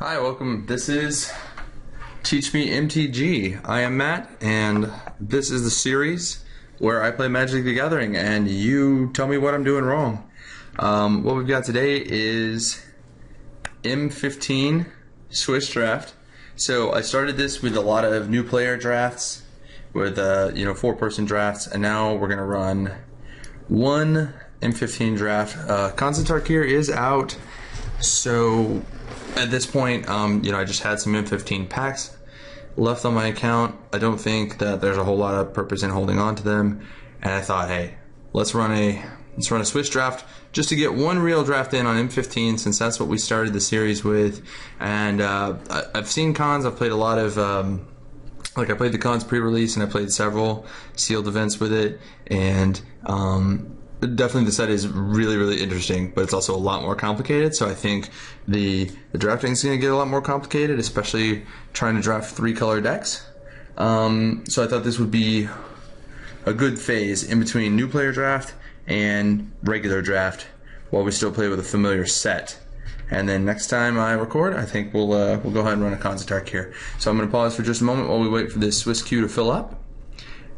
Hi, welcome. This is Teach Me MTG. I am Matt, and this is the series where I play Magic the Gathering, and you tell me what I'm doing wrong. What we've got today is M15 Swiss draft. So I started this with a lot of new player drafts, with 4-person drafts, and now we're gonna run one M15 draft. Concentrate here is out, so at this point, I just had some M15 packs left on my account. I don't think that there's a whole lot of purpose in holding on to them, and I thought, hey, let's run a Swiss draft just to get one real draft in on M15, since that's what we started the series with. And I've seen cons. I've played a lot of I played the cons pre-release, and I played several sealed events with it, and definitely the set is really, really interesting, but it's also a lot more complicated. So I think the drafting is going to get a lot more complicated, especially trying to draft 3-color decks. So I thought this would be a good phase in between new player draft and regular draft, while we still play with a familiar set. And then next time I record, I think we'll go ahead and run a Concentrate here. So I'm going to pause for just a moment while we wait for this Swiss queue to fill up,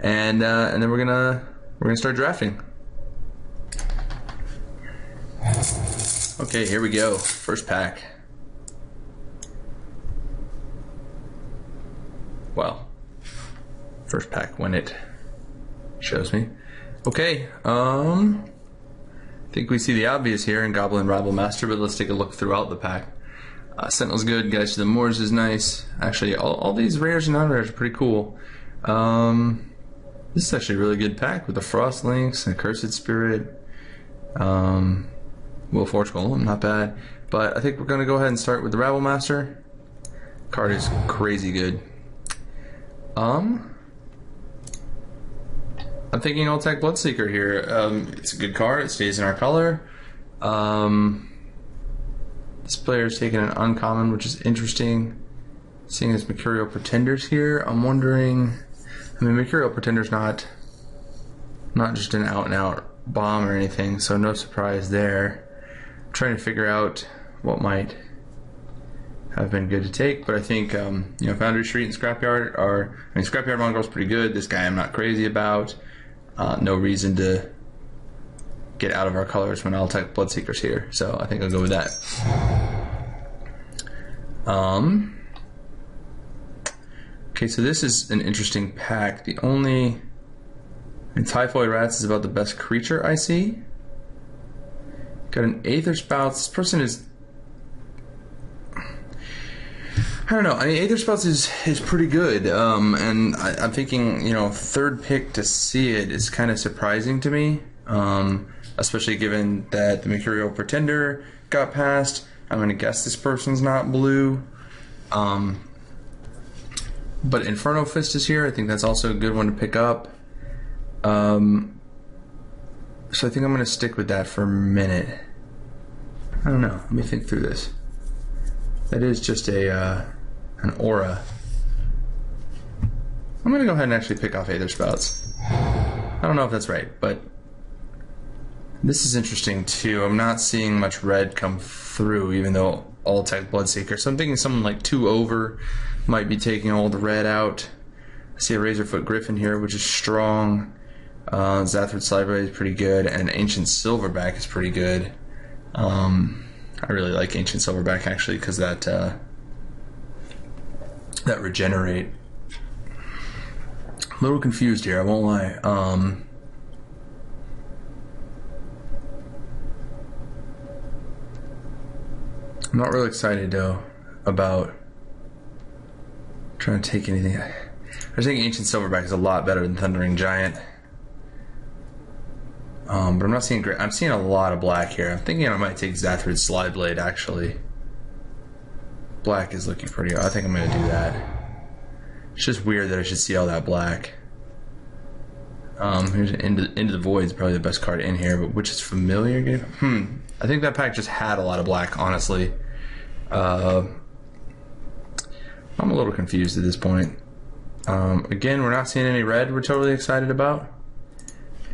and then we're gonna start drafting. Okay, here we go. First pack. Well, first pack when it shows me. Okay, I think we see the obvious here in Goblin Rabble Master, but let's take a look throughout the pack. Sentinel's good, Guys to the Moors is nice. Actually, all these rares and non-rares are pretty cool. This is actually a really good pack with the Frost Links and Cursed Spirit. Will Forge Golem, not bad. But I think we're going to go ahead and start with the Rabble Master. Card is crazy good. I'm thinking Alltech Bloodseeker here. It's a good card. It stays in our color. This player is taking an uncommon, which is interesting. Seeing as Mercurial Pretenders here, I'm wondering. I mean, Mercurial Pretender's not just an out-and-out bomb or anything, so no surprise there. I'm trying to figure out what might have been good to take, but I think Foundry Street and Scrapyard are. I mean, Scrapyard Mongrel's pretty good. This guy I'm not crazy about. No reason to get out of our colors when Alltech Bloodseeker's here, so I think I'll go with that. Okay, so this is an interesting pack. The only Typhoid Rats is about the best creature I see. Got an Aether Spouts. This person is, I don't know. I mean, Aether Spouts is pretty good, and I'm thinking, third pick to see it is kind of surprising to me, especially given that the Mercurial Pretender got passed. I'm going to guess this person's not blue. But Inferno Fist is here. I think that's also a good one to pick up. So I think I'm going to stick with that for a minute. I don't know. Let me think through this. That is just an aura. I'm going to go ahead and actually pick off Aether Spouts. I don't know if that's right, but this is interesting too. I'm not seeing much red come through, even though Alltech Bloodseeker. So I'm thinking someone like 2 over might be taking all the red out. I see a Razorfoot Griffin here, which is strong. Zathrid Slideblade is pretty good, and Ancient Silverback is pretty good. I really like Ancient Silverback actually, because that regenerate. A little confused here, I won't lie. I'm not really excited though about trying to take anything. I think Ancient Silverback is a lot better than Thundering Giant. But I'm not seeing great. I'm seeing a lot of black here. I'm thinking I might take Zathrid Slideblade actually. Black is looking pretty. I think I'm going to do that. It's just weird that I should see all that black. Here's Into the Void is probably the best card in here, but which is familiar? I think that pack just had a lot of black, honestly. I'm a little confused at this point. Again, we're not seeing any red we're totally excited about.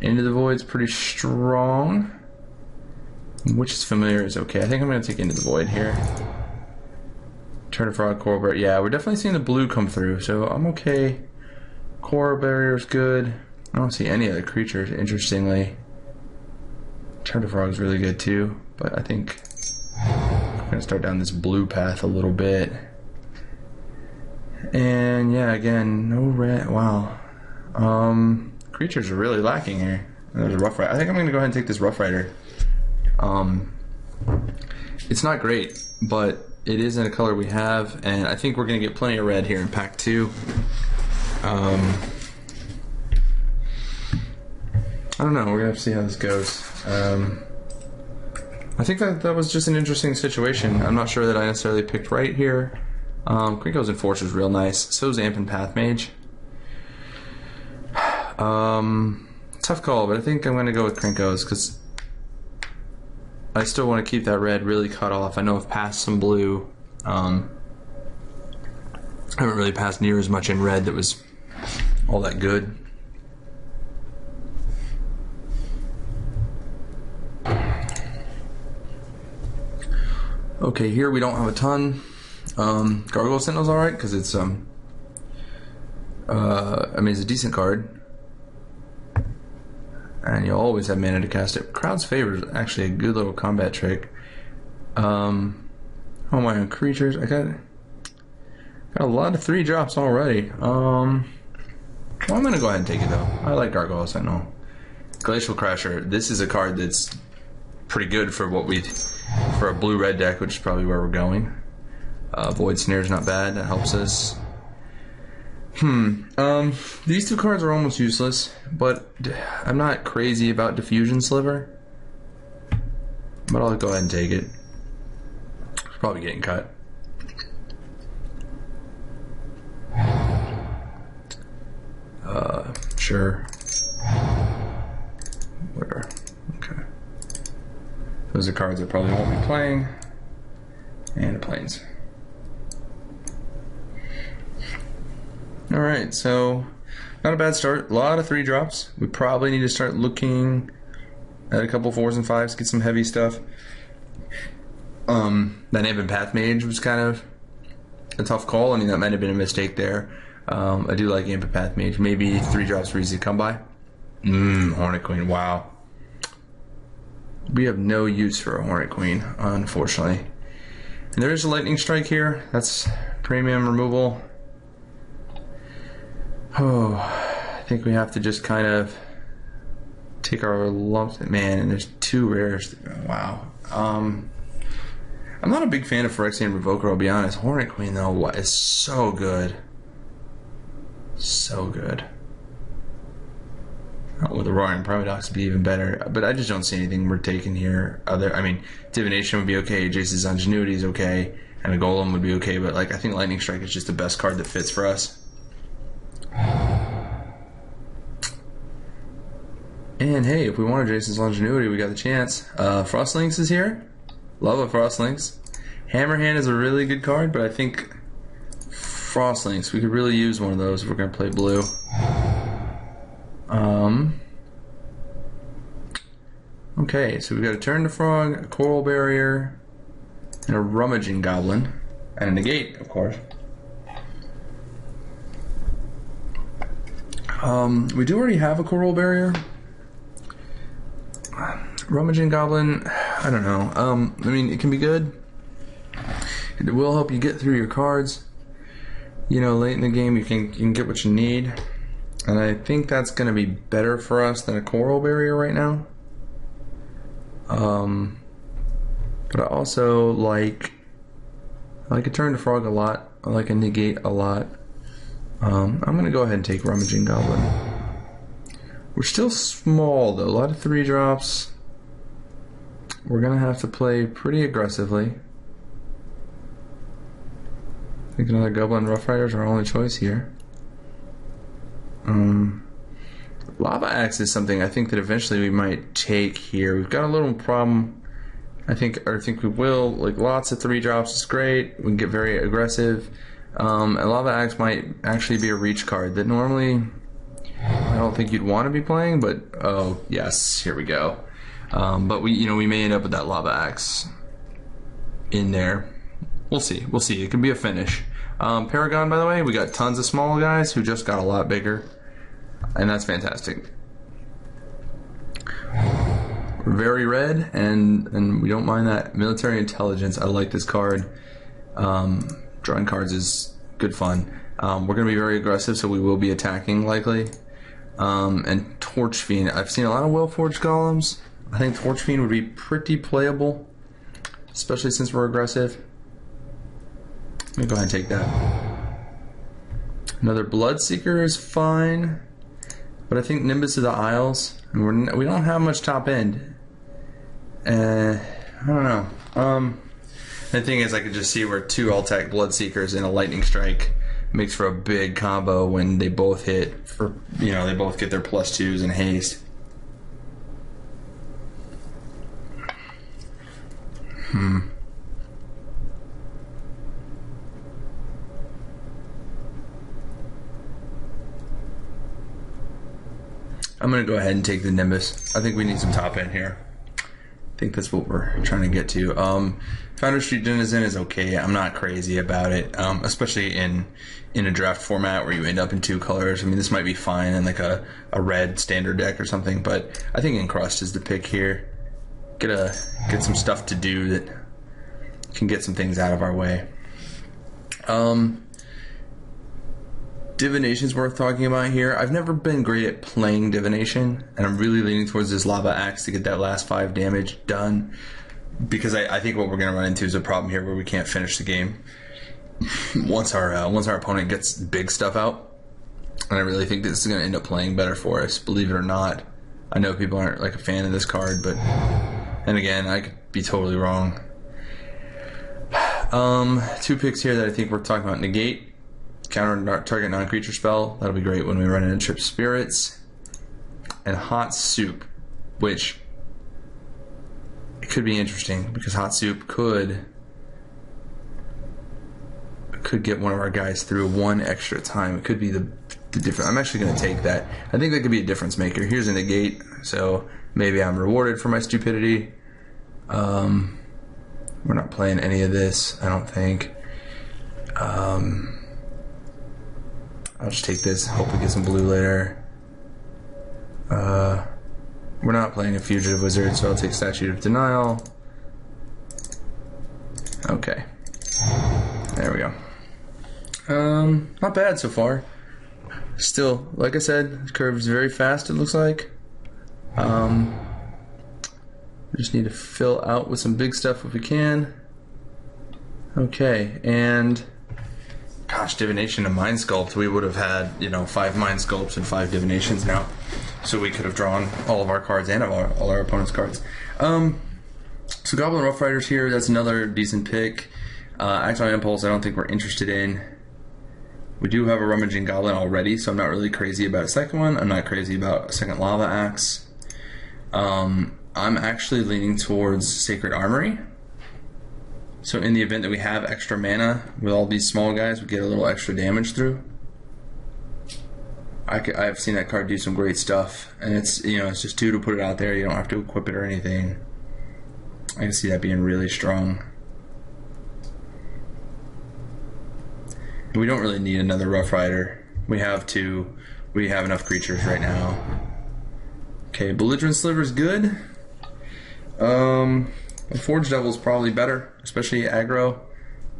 Into the Void's pretty strong. Which is familiar is okay. I think I'm going to take Into the Void here. Turn to Frog, Coral Barrier. Yeah, we're definitely seeing the blue come through, so I'm okay. Coral Barrier's good. I don't see any other creatures, interestingly. Turn to Frog is really good too, but I think I'm going to start down this blue path a little bit. And yeah, again, no red. Wow. Creatures are really lacking here. There's a Rough Rider. I think I'm going to go ahead and take this Rough Rider. It's not great, but it is in a color we have, and I think we're going to get plenty of red here in pack 2. I don't know. We're going to have to see how this goes. I think that was just an interesting situation. I'm not sure that I necessarily picked right here. Krinko's Enforcer is real nice. So is Amp and Path Mage. Tough call, but I think I'm going to go with Krinko's because I still want to keep that red really cut off. I know I've passed some blue. I haven't really passed near as much in red that was all that good. Okay, here we don't have a ton. Gargoyle Sentinel's alright because it's I mean, it's a decent card. And you'll always have mana to cast it. Crowd's Favor is actually a good little combat trick. Oh, my own creatures. I got a lot of 3-drops already. Well, I'm gonna go ahead and take it though. I like Gargoyle Sentinel. Glacial Crasher. This is a card that's pretty good for for a blue-red deck, which is probably where we're going. Void Snare's not bad. That helps us. These 2 cards are almost useless, but I'm not crazy about Diffusion Sliver. But I'll go ahead and take it. It's probably getting cut. Sure. Where? Okay. Those are cards I probably won't be playing. And Plains. Alright, so not a bad start. A lot of 3-drops. We probably need to start looking at a couple 4s and 5s, get some heavy stuff. That Amp and Path Mage was kind of a tough call. I mean, that might have been a mistake there. I do like Amp and Path Mage. Maybe 3-drops are easy to come by. Hornet Queen, wow. We have no use for a Hornet Queen, unfortunately. And there is a Lightning Strike here. That's premium removal. Oh, I think we have to just kind of take our lumps. Man, and there's 2 rares. Wow. I'm not a big fan of Phyrexian Revoker, I'll be honest. Hornet Queen, though, is so good. So good. Oh, with the Roaring Paradox would be even better. But I just don't see anything we're taking here. I mean, Divination would be okay. Jace's Ingenuity is okay. And a Golem would be okay. But I think Lightning Strike is just the best card that fits for us. And hey, if we wanted Jason's Ingenuity, we got the chance. Frostlinks is here. Love a Frostlinks. Hammerhand is a really good card, but I think Frostlinks, we could really use one of those if we're going to play blue. Okay, so we've got a Turn to Frog, a Coral Barrier, and a Rummaging Goblin. And a Negate, of course. We do already have a Coral Barrier. Rummaging Goblin, I don't know. I mean, it can be good. It will help you get through your cards. You know, late in the game, you can get what you need. And I think that's going to be better for us than a Coral Barrier right now. But I also like a Turn to Frog a lot. I like a Negate a lot. I'm going to go ahead and take Rummaging Goblin. We're still small, though. A lot of 3-drops. We're going to have to play pretty aggressively. I think another Goblin Rough Rider is our only choice here. Lava Axe is something I think that eventually we might take here. We've got a little problem. I think we will. Like, lots of 3-drops is great. We can get very aggressive. And Lava Axe might actually be a reach card that normally I don't think you'd want to be playing, but oh yes, here we go. But we may end up with that Lava Axe in there. We'll see. We'll see. It can be a finish. Paragon, by the way, we got tons of small guys who just got a lot bigger, and that's fantastic. We're very red, and we don't mind that. Military intelligence. I like this card. Drawing cards is good fun. We're going to be very aggressive, so we will be attacking likely. And Torch Fiend. I've seen a lot of Well-Forged Golems. I think Torch Fiend would be pretty playable, especially since we're aggressive. Let me go ahead and take that. Another Bloodseeker is fine, but I think Nimbus of the Isles, and we don't have much top end. I don't know. The thing is, I could just see where two all-attack Bloodseekers and a Lightning Strike makes for a big combo when they both hit for, you know, they both get their +2s and haste. I'm gonna go ahead and take the Nimbus. I think we need some top end here. I think that's what we're trying to get to. Founder Street Denizen is okay. I'm not crazy about it, especially in a draft format where you end up in 2 colors. I mean, this might be fine in like a red standard deck or something, but I think Encrust is the pick here. Get some stuff to do that can get some things out of our way. Divination's worth talking about here. I've never been great at playing Divination, and I'm really leaning towards this Lava Axe to get that last 5 damage done, because I think what we're going to run into is a problem here where we can't finish the game once our opponent gets big stuff out. And I really think this is going to end up playing better for us, believe it or not. I know people aren't like a fan of this card, but and again, I could be totally wrong. 2 picks here that I think we're talking about. Negate. Counter target non-creature spell. That'll be great when we run into Trip Spirits. And Hot Soup, which it could be interesting because Hot Soup could get one of our guys through 1 extra time. It could be the difference. I'm actually going to take that. I think that could be a difference maker. Here's a Negate, so maybe I'm rewarded for my stupidity. We're not playing any of this, I don't think. I'll just take this, hope we get some blue later. We're not playing a Fugitive Wizard, so I'll take Statute of Denial. Okay. There we go. Not bad so far. Still, like I said, the curve is very fast, it looks like. We just need to fill out with some big stuff if we can. Okay, and gosh, Divination and Mind Sculpt, we would have had, 5 Mind Sculpts and 5 Divinations now. So we could have drawn all of our cards and all our opponent's cards. So Goblin Rough Riders here, that's another decent pick. Act on Impulse, I don't think we're interested in. We do have a Rummaging Goblin already, so I'm not really crazy about a second one. I'm not crazy about a second Lava Axe. I'm actually leaning towards Sacred Armory. So in the event that we have extra mana with all these small guys, we get a little extra damage through. I've seen that card do some great stuff, and it's just 2 to put it out there. You don't have to equip it or anything. I can see that being really strong. And we don't really need another Rough Rider. We have enough creatures right now. Okay, Belligerent Sliver is good. Forge Devil is probably better, especially aggro.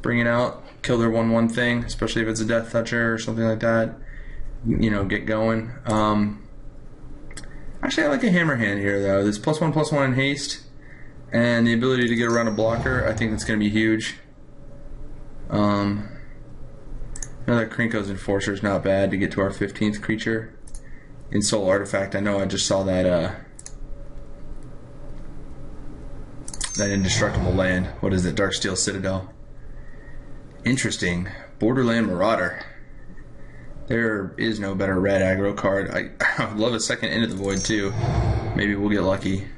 Bring it out, kill their 1/1 thing, especially if it's a Death Toucher or something like that. Get going. Actually, I like a Hammer Hand here, though. This +1/+1 in haste, and the ability to get around a blocker, I think that's going to be huge. Another Krinko's Enforcer is not bad to get to our 15th creature. In Soul Artifact, I know I just saw that Indestructible Land. What is it? Darksteel Citadel. Interesting. Borderland Marauder. There is no better red aggro card. I would love a second Into the Void too. Maybe we'll get lucky.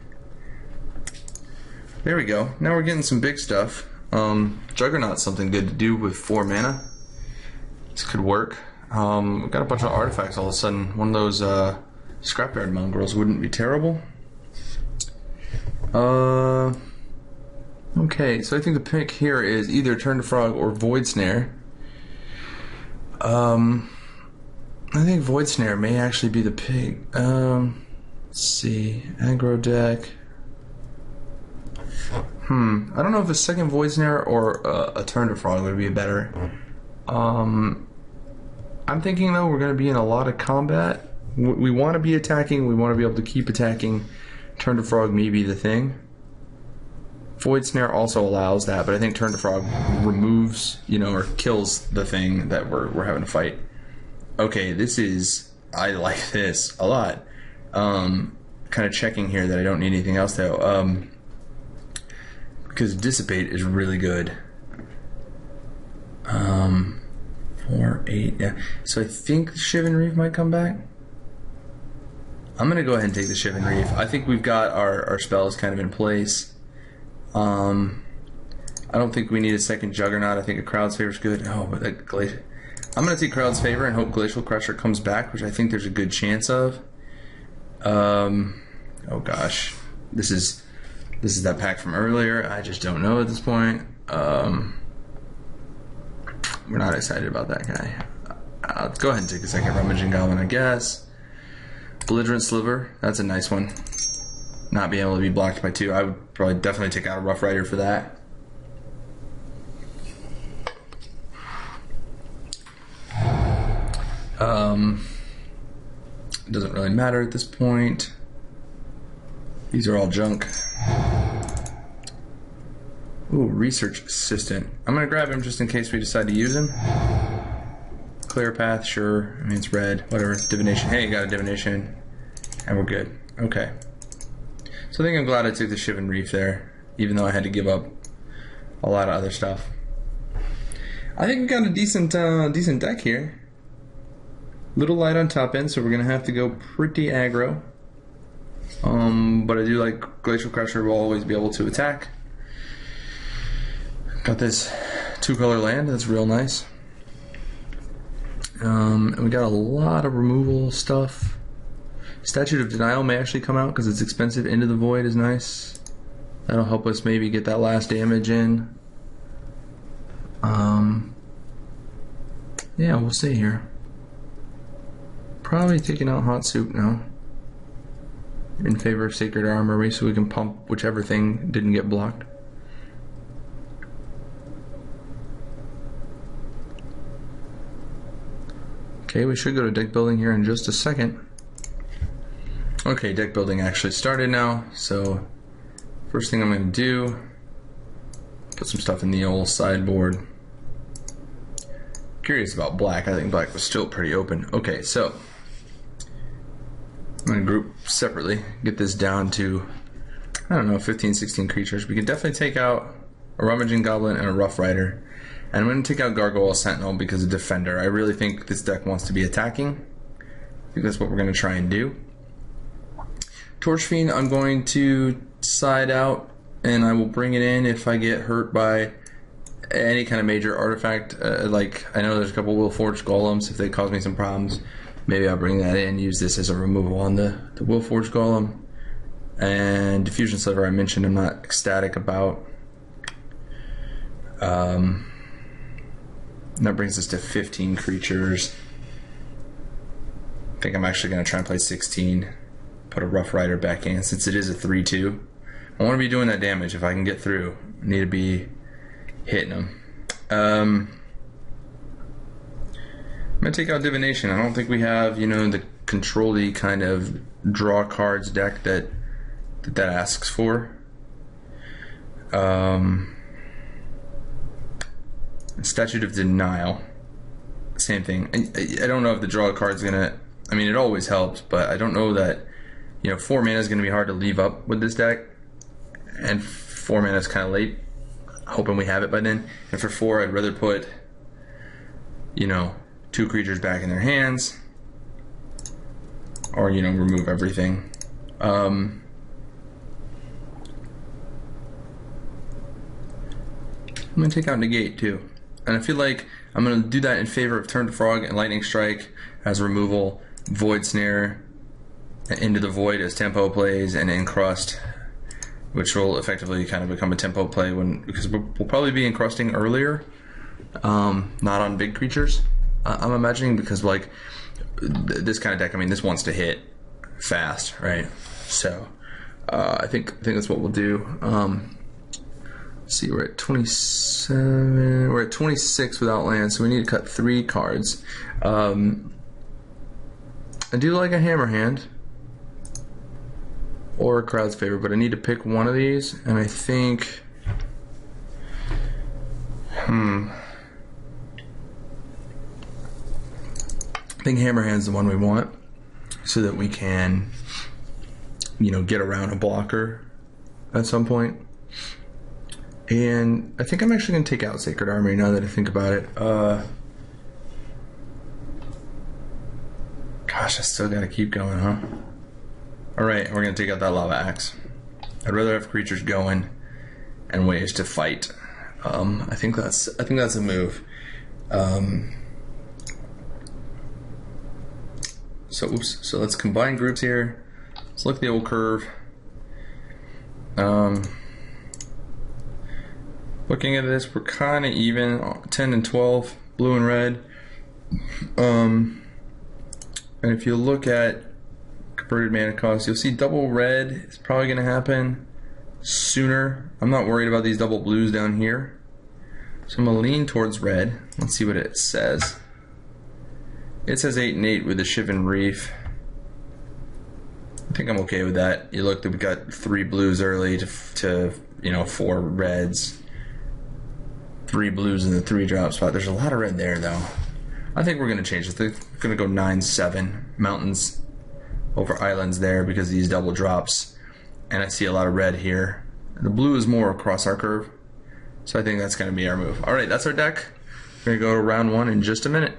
There we go. Now we're getting some big stuff. Juggernaut's something good to do with 4 mana. This could work. We've got a bunch of artifacts all of a sudden. One of those Scrapyard Mongrels wouldn't be terrible. Okay, so I think the pick here is either Turn to Frog or Void Snare. I think Void Snare may actually be the pick. Let's see. Aggro deck. I don't know if a second Void Snare or a Turn to Frog would be better. I'm thinking though we're going to be in a lot of combat. We want to be attacking. We want to be able to keep attacking. Turn to Frog may be the thing. Void Snare also allows that, but I think Turn to Frog removes, or kills the thing that we're having to fight. Okay, I like this a lot. Kind of checking here that I don't need anything else though. Because Dissipate is really good. 4, 8, yeah. So I think the Shivan Reef might come back. I'm gonna go ahead and take the Shivan Reef. I think we've got our spells kind of in place. I don't think we need a second Juggernaut. I think a Crowd's Favor is good. Oh, but that Glacial. I'm going to take Crowd's Favor and hope Glacial Crusher comes back, which I think there's a good chance of. Oh gosh, this is that pack from earlier. I just don't know at this point. We're not excited about that guy. Let's go ahead and take a second Rummaging Goblin, I guess. Belligerent Sliver. That's a nice one. Not being able to be blocked by 2. I would probably definitely take out a Rough Rider for that. It doesn't really matter at this point. These are all junk. Ooh, Research Assistant. I'm gonna grab him just in case we decide to use him. Clear Path, sure. I mean, it's red, whatever. Divination. Hey, got a Divination. And we're good. Okay. So I think I'm glad I took the Shivan Reef there, even though I had to give up a lot of other stuff. I think we got a decent deck here. Little light on top end, so we're gonna have to go pretty aggro. But I do like Glacial Crusher will always be able to attack. Got this 2-color land, that's real nice. And we got a lot of removal stuff. Statute of Denial may actually come out because it's expensive. Into the Void is nice. That'll help us maybe get that last damage in. Yeah, we'll see here. Probably taking out Hot Soup now. In favor of Sacred Armory so we can pump whichever thing didn't get blocked. Okay, we should go to deck building here in just a second. Okay, deck building actually started now, so first thing I'm going to do, put some stuff in the old sideboard. Curious about black. I think black was still pretty open. Okay, so I'm going to group separately, get this down to, I don't know, 15, 16 creatures. We can definitely take out a Rummaging Goblin and a Rough Rider. And I'm going to take out Gargoyle Sentinel because of Defender. I really think this deck wants to be attacking. I think that's what we're going to try and do. Torch Fiend, I'm going to side out, and I will bring it in if I get hurt by any kind of major artifact. Like, I know there's a couple Willforged Golems. If they cause me some problems, maybe I'll bring that in, use this as a removal on the Willforged Golem. And Diffusion Sliver, I mentioned I'm not ecstatic about. That brings us to 15 creatures. I think I'm actually going to try and play 16. Put a Rough Rider back in since it is a 3/2. I want to be doing that damage if I can get through. I need to be hitting them. I'm going to take out Divination. I don't think we have, the control-y kind of draw cards deck that asks for. Statute of Denial. Same thing. I don't know if the draw card's going to... I mean, it always helps, but I don't know that... 4 mana is going to be hard to leave up with this deck, and 4 mana is kind of late. Hoping we have it by then. And for 4, I'd rather put, 2 creatures back in their hands, or remove everything. I'm going to take out Negate too, and I feel like I'm going to do that in favor of Turn to Frog and Lightning Strike as removal, Void Snare, Into the Void as tempo plays, and Encrust which will effectively kind of become a tempo play because we'll probably be encrusting earlier, not on big creatures. I'm imagining, because like this kind of deck, I mean, this wants to hit fast, right? So I think that's what we'll do. Let's see, we're at 27. We're at 26 without land, so we need to cut 3 cards. I do like a hammer hand or a crowd's favor, but I need to pick one of these, and I think I think hammer hand's the one we want, so that we can, you know, get around a blocker at some point. And I think I'm actually going to take out Sacred Armory now that I think about it. Gosh, I still got to keep going, huh? Alright, we're going to take out that Lava Axe. I'd rather have creatures going and ways to fight. I think that's a move. So let's combine groups here. Let's look at the old curve. Looking at this, we're kind of even, 10 and 12, blue and red. And if you look at converted mana cost, you'll see double red is probably going to happen sooner. I'm not worried about these double blues down here, so I'm going to lean towards red. Let's see what it says. It says 8 and 8 with the Shivan Reef. I think I'm okay with that. You look, we got 3 blues early to you know, 4 reds. 3 blues in the 3-drop spot. There's a lot of red there, though. I think we're going to change this. We're going to go 9-7 mountains over islands there because of these double drops. And I see a lot of red here. The blue is more across our curve. So I think that's going to be our move. Alright, that's our deck. We're going to go to round 1 in just a minute.